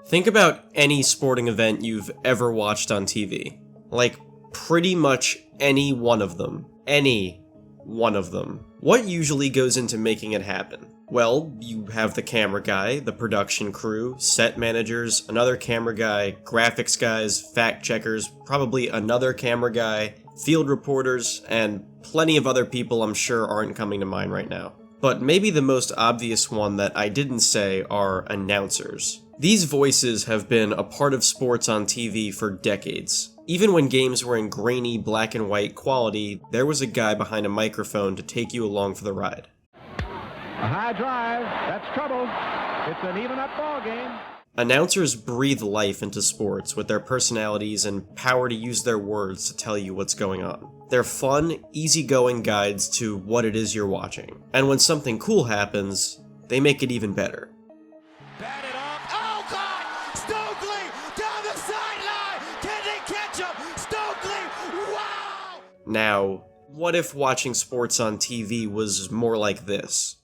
Think about any sporting event you've ever watched on TV. Like, pretty much any one of them. Any one of them. What usually goes into making it happen? Well, you have the camera guy, the production crew, set managers, another camera guy, graphics guys, fact checkers, probably another camera guy, field reporters, and plenty of other people I'm sure aren't coming to mind right now. But maybe the most obvious one that I didn't say are announcers. These voices have been a part of sports on TV for decades. Even when games were in grainy black and white quality, there was a guy behind a microphone to take you along for the ride. A high drive, that's trouble. It's an even-up ball game. Announcers breathe life into sports with their personalities and power to use their words to tell you what's going on. They're fun, easygoing guides to what it is you're watching. And when something cool happens, they make it even better. Batted up. Oh, God! Stokely down the sideline! Can they catch him? Stokely! Wow! Now, what if watching sports on TV was more like this?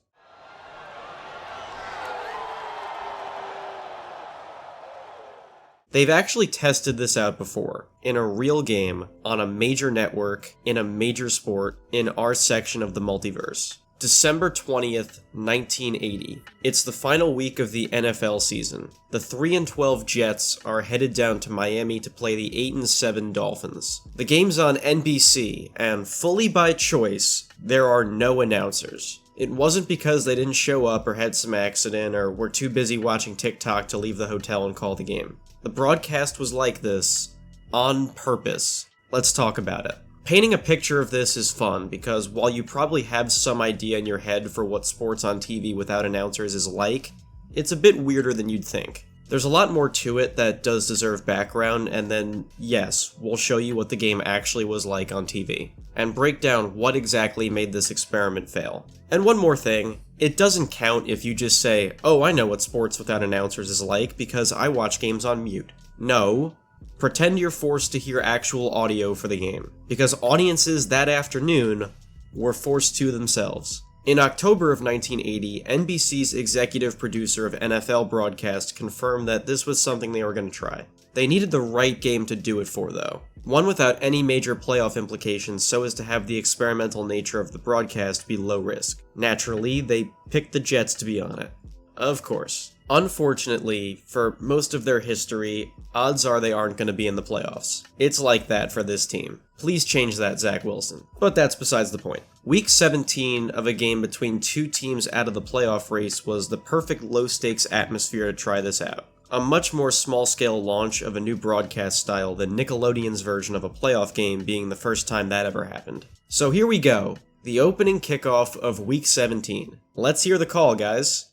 They've actually tested this out before, in a real game, on a major network, in a major sport, in our section of the multiverse. December 20th, 1980. It's the final week of the NFL season. The 3-12 Jets are headed down to Miami to play the 8-7 Dolphins. The game's on NBC, and fully by choice, there are no announcers. It wasn't because they didn't show up or had some accident or were too busy watching TikTok to leave the hotel and call the game. The broadcast was like this, on purpose. Let's talk about it. Painting a picture of this is fun because while you probably have some idea in your head for what sports on TV without announcers is like, it's a bit weirder than you'd think. There's a lot more to it that does deserve background, and then, yes, we'll show you what the game actually was like on TV, and break down what exactly made this experiment fail. And one more thing, it doesn't count if you just say, oh, I know what sports without announcers is like because I watch games on mute. No. Pretend you're forced to hear actual audio for the game, because audiences that afternoon were forced to themselves. In October of 1980, NBC's executive producer of NFL broadcast confirmed that this was something they were going to try. They needed the right game to do it for, though. One without any major playoff implications so as to have the experimental nature of the broadcast be low risk. Naturally, they picked the Jets to be on it. Of course. Unfortunately, for most of their history, odds are they aren't going to be in the playoffs. It's like that for this team. Please change that, Zach Wilson. But that's besides the point. Week 17 of a game between two teams out of the playoff race was the perfect low-stakes atmosphere to try this out. A much more small-scale launch of a new broadcast style than Nickelodeon's version of a playoff game being the first time that ever happened. So here we go, the opening kickoff of Week 17. Let's hear the call, guys.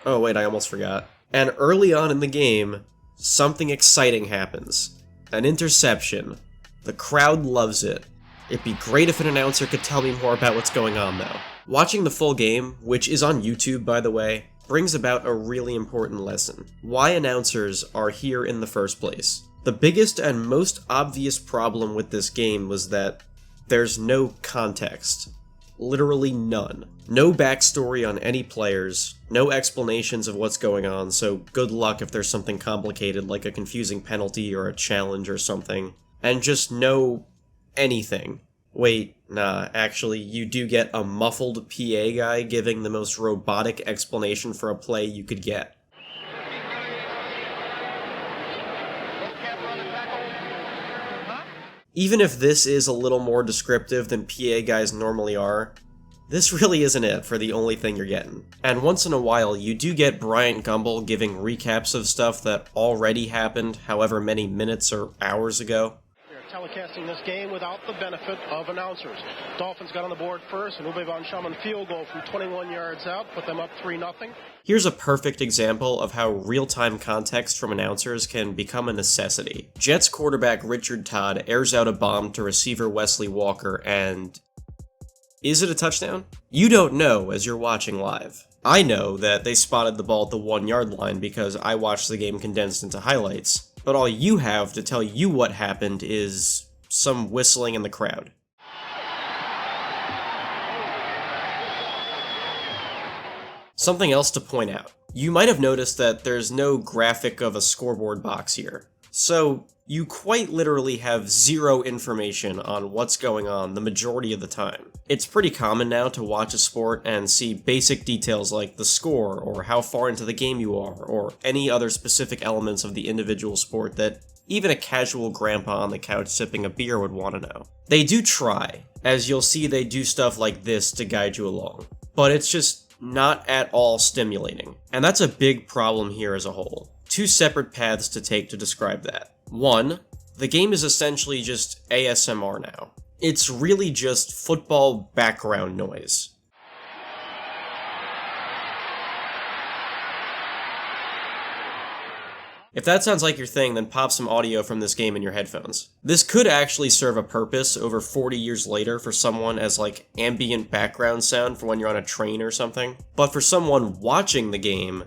Oh wait, I almost forgot. And early on in the game, something exciting happens. An interception. The crowd loves it. It'd be great if an announcer could tell me more about what's going on though. Watching the full game, which is on YouTube by the way, brings about a really important lesson. Why announcers are here in the first place. The biggest and most obvious problem with this game was that there's no context. Literally none. No backstory on any players, no explanations of what's going on, so good luck if there's something complicated like a confusing penalty or a challenge or something. And just no anything. Wait, nah, actually, you do get a muffled PA guy giving the most robotic explanation for a play you could get. Even if this is a little more descriptive than PA guys normally are, this really isn't it for the only thing you're getting. And once in a while, you do get Bryant Gumbel giving recaps of stuff that already happened however many minutes or hours ago. Telecasting this game without the benefit of announcers. Dolphins got on the board first, and Ube von Schumann field goal from 21 yards out, put them up 3-0. Here's a perfect example of how real-time context from announcers can become a necessity. Jets quarterback Richard Todd airs out a bomb to receiver Wesley Walker, and is it a touchdown? You don't know as you're watching live. I know that they spotted the ball at the 1-yard line because I watched the game condensed into highlights. But all you have to tell you what happened is some whistling in the crowd. Something else to point out. You might have noticed that there's no graphic of a scoreboard box here. So, you quite literally have zero information on what's going on the majority of the time. It's pretty common now to watch a sport and see basic details like the score, or how far into the game you are, or any other specific elements of the individual sport that even a casual grandpa on the couch sipping a beer would want to know. They do try, as you'll see they do stuff like this to guide you along, but it's just not at all stimulating, and that's a big problem here as a whole. Two separate paths to take to describe that. One, the game is essentially just ASMR now. It's really just football background noise. If that sounds like your thing, then pop some audio from this game in your headphones. This could actually serve a purpose over 40 years later for someone as like ambient background sound for when you're on a train or something, but for someone watching the game,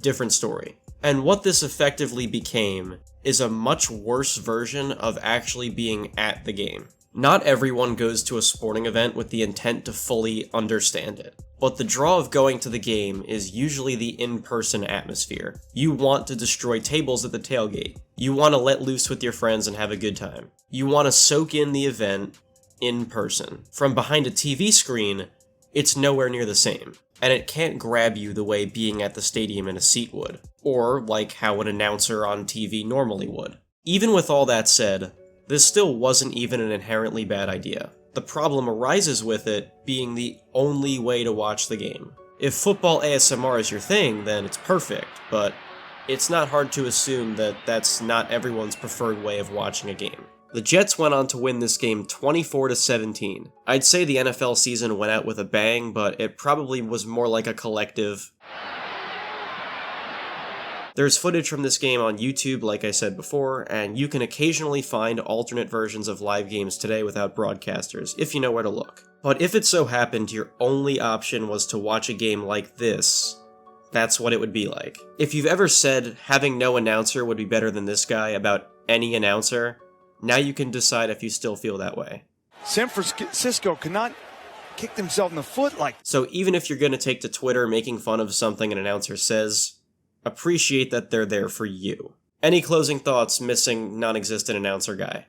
different story. And what this effectively became is a much worse version of actually being at the game. Not everyone goes to a sporting event with the intent to fully understand it, but the draw of going to the game is usually the in-person atmosphere. You want to destroy tables at the tailgate. You want to let loose with your friends and have a good time. You want to soak in the event in person. From behind a TV screen, it's nowhere near the same, and it can't grab you the way being at the stadium in a seat would, or like how an announcer on TV normally would. Even with all that said, this still wasn't even an inherently bad idea. The problem arises with it being the only way to watch the game. If football ASMR is your thing, then it's perfect, but it's not hard to assume that that's not everyone's preferred way of watching a game. The Jets went on to win this game 24-17. I'd say the NFL season went out with a bang, but it probably was more like a collective. There's footage from this game on YouTube, like I said before, and you can occasionally find alternate versions of live games today without broadcasters, if you know where to look. But if it so happened your only option was to watch a game like this, that's what it would be like. If you've ever said having no announcer would be better than this guy about any announcer, now you can decide if you still feel that way. San Francisco cannot kick themselves in the foot like... So even if you're going to take to Twitter making fun of something an announcer says, appreciate that they're there for you. Any closing thoughts, missing non-existent announcer guy?